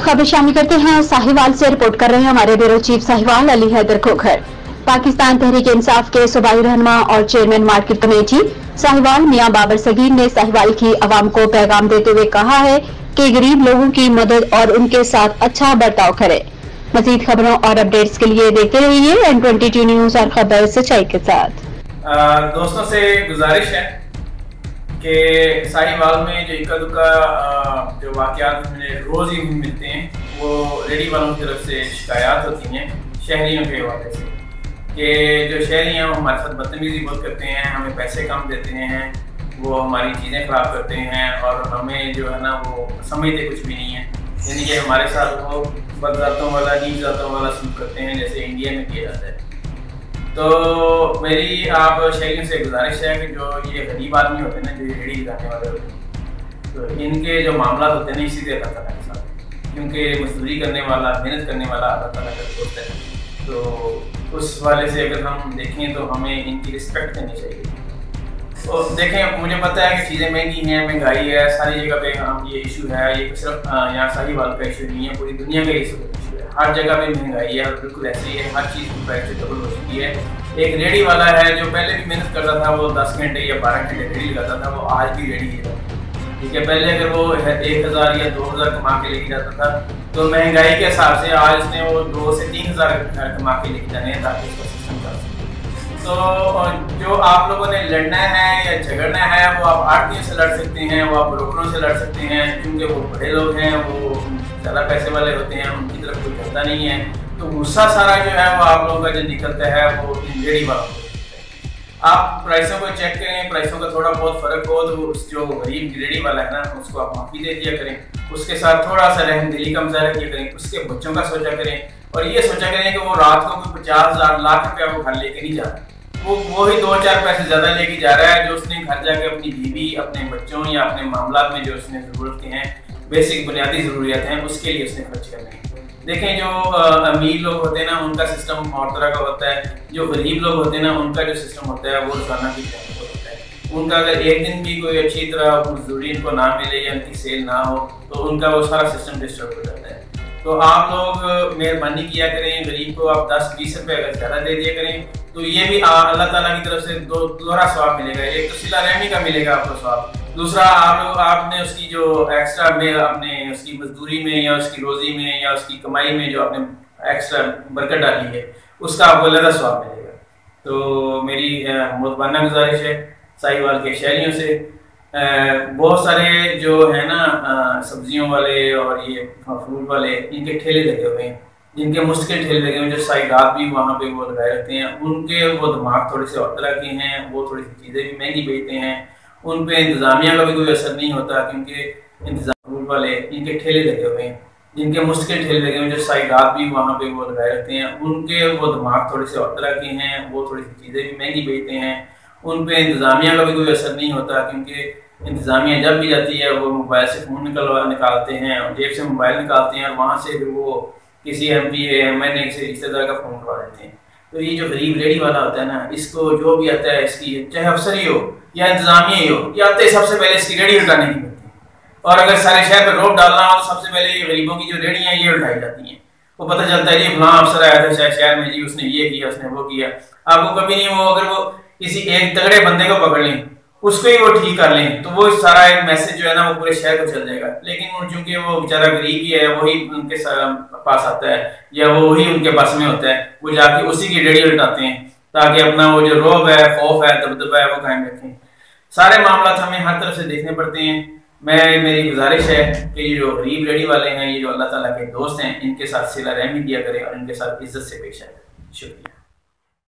खबर शामिल करते हैं। साहिवाल से रिपोर्ट कर रहे हैं हमारे ब्यूरो चीफ साहिवाल अली हैदर खोखर। पाकिस्तान तहरीक इंसाफ के सूबाई रहनुमा और चेयरमैन मार्केट कमेटी साहिवाल मियां बाबर सगीर ने साहिवाल की आवाम को पैगाम देते हुए कहा है कि गरीब लोगों की मदद और उनके साथ अच्छा बर्ताव करें। मजीद खबरों और अपडेट्स के लिए देखते रहिए N22 न्यूज और खबर सच्चाई के साथ। दोस्तों से गुजारिश है कि साहिवाल में जो इक्का दुक्का जो वाक़यात हमें रोज़ ही मिलते हैं वो रेडी वालों की तरफ से शिकायत होती हैं शहरियों के हवाले से कि जो शहरी हैं वो हमारे साथ बदतमीज़ी बहुत करते हैं, हमें पैसे कम देते हैं, वो हमारी चीज़ें ख़राब करते हैं और हमें जो है ना वो समझते कुछ भी नहीं है। यानी कि हमारे साथ वो बदजातों वाला नीच जातों वाला सलूक करते हैं जैसे इंडिया में किया जाता है। तो मेरी आप शहरियों से गुजारिश है कि जो ये गरीब आदमी होते हैं ना, जो ये रेडी लगाने वाले होते हैं, तो इनके जो मामला होते हैं ना इसी से अल्लाह ताला के साथ, क्योंकि मजदूरी करने वाला मेहनत करने वाला अल्लाह ताला का दोस्त है। तो उस वाले से अगर हम देखें तो हमें इनकी रिस्पेक्ट करनी चाहिए। तो देखें, मुझे पता है कि चीज़ें महंगी हैं, महंगाई है, सारी जगह पे हम ये इशू है, ये सिर्फ यहाँ साहिवाल का इशू नहीं है, पूरी दुनिया का इशू है। हर जगह पे महंगाई है और बिल्कुल ऐसे ही है, हर चीज़ की प्राइस डबल हो चुकी है। एक रेडी वाला है जो पहले भी मेहनत करता था, वो 10 घंटे या 12 घंटे रेडी लगाता था, वो आज भी रेडी है। ठीक है, पहले अगर वो 1000 या 2000 कमा के लेके जाता था तो महंगाई के हिसाब से आज उसने वो 2 से 3000 कमा के लेके जाने हैं ताकि उसका सिस्टम चल सके। तो जो आप लोगों ने लड़ना है या झगड़ना है वो आप आड़तियों से लड़ सकते हैं, वो आप ब्रोकरों से लड़ सकते हैं, क्योंकि वो बड़े लोग हैं, वो ज़्यादा पैसे वाले होते हैं, उनकी तरफ कोई चलता नहीं है। तो गुस्सा सारा जो है वो आप लोगों का जो निकलता है वो रेडी वालों को। आप प्राइसों को चेक करें, प्राइसों का थोड़ा बहुत फ़र्क हो तो जो गरीब रेडी वाला है ना उसको आप माफ़ी दे दिया करें, उसके साथ थोड़ा सा रहमदिली का मुजाहरा किया करें, उसके बच्चों का सोचा करें और ये सोचा करें कि वो रात को कोई 50,000 लाख रुपया वो घर लेके नहीं जा रहा, वो ही 2-4 पैसे ज़्यादा लेके जा रहा है जो उसने घर जाके अपनी बीवी, अपने बच्चों या अपने मामला में जो उसने ज़रूरत के हैं, बेसिक बुनियादी ज़रूरियात हैं, उसके लिए उसने खर्च करने हैं। देखें, जो अमीर लोग होते हैं ना उनका सिस्टम और तरह का होता है, जो गरीब लोग होते हैं ना उनका जो सिस्टम होता है वो रोजाना की तरह होता है। उनका अगर एक दिन भी कोई अच्छी तरह मजदूरी इनको ना मिले या उनकी सेल ना हो तो उनका वो सारा सिस्टम डिस्टर्ब हो जाता है। तो आप लोग मेहरबानी किया करें, गरीब को आप 10-20 रुपये अगर ज़्यादा दे दिया करें तो ये भी अल्लाह ताला की तरफ से दोहरा सवाब मिलेगा। एक तो सिला रहमी का मिलेगा आपको सवाब, दूसरा आपने उसकी जो एक्स्ट्रा में आपने उसकी मजदूरी में या उसकी रोजी में या उसकी कमाई में जो आपने एक्स्ट्रा बरकत डाली है उसका आपको अलग सवाब मिलेगा। तो मेरी मुतबाना गुजारिश है साहिवाल के शहरियों से, बहुत सारे जो है ना सब्जियों वाले और ये फ्रूट वाले इनके ठेले लगे हुए हैं, जिनके मुश्किल ठेले लगे हुए हैं, जो सारी रात भी वहाँ पे वो लगाए रखते हैं, उनके वो दिमाग थोड़े से और तरह के हैं, वो थोड़ी सी चीज़ें भी महंगी बेचते हैं, उन पे इंतज़ामिया का भी कोई असर नहीं होता, क्योंकि इंतज़ाम वाले इनके ठेले लगे हुए हैं, जिनके मुश्किल ठेले लगे हुए हैं, जो सारी रात भी वहाँ पे वो लगाए रखते हैं, उनके वो दिमाग थोड़े से और तरह के हैं, वो थोड़ी सी चीज़ें भी महंगी बेचते हैं, उन पे इंतज़ामिया का भी कोई असर नहीं होता, क्योंकि इंतज़ामिया जब भी जाती है वो मोबाइल से फ़ोन निकालते हैं और जेब से मोबाइल निकालते हैं और वहाँ से भी वो किसी MP MNA से रिश्तेदार का फ़ोन करवा देते हैं। तो ये जो गरीब रेडी वाला होता है ना, इसको जो भी आता है, इसकी चाहे अफसरी हो या इंतजामिया ही हो, ये आते सबसे पहले इसकी रेडी उठाने की होती है। और अगर सारे शहर पर रोड डालना हो तो सबसे पहले ये गरीबों की जो रेडियाँ ये उठाई जाती हैं। वो पता चलता है जी फलां अफसर आया था शहर में, जी उसने ये किया, उसने वो किया। आपको कभी नहीं वो अगर वो किसी एक तगड़े बंदे को पकड़ लें, उसको ही वो ठीक कर लें, तो वो सारा एक मैसेज जो है ना वो पूरे शहर को चल जाएगा। लेकिन चूंकि वो बेचारा गरीब ही है, वही उनके पास आता है या वो ही उनके पास में होता है, वो जाके उसी की रेडी उठाते हैं ताकि अपना वो जो रोब है, खौफ है, दबदबा है वो कायम रखें। सारे मामला हमें हर तरफ से देखने पड़ते हैं। मेरी गुजारिश है कि ये जो गरीब रेडी वाले हैं, ये जो अल्लाह ताला के दोस्त हैं, इनके साथ सिला रहमी किया करें और इनके साथ इज्जत से पेश आए। शुक्रिया।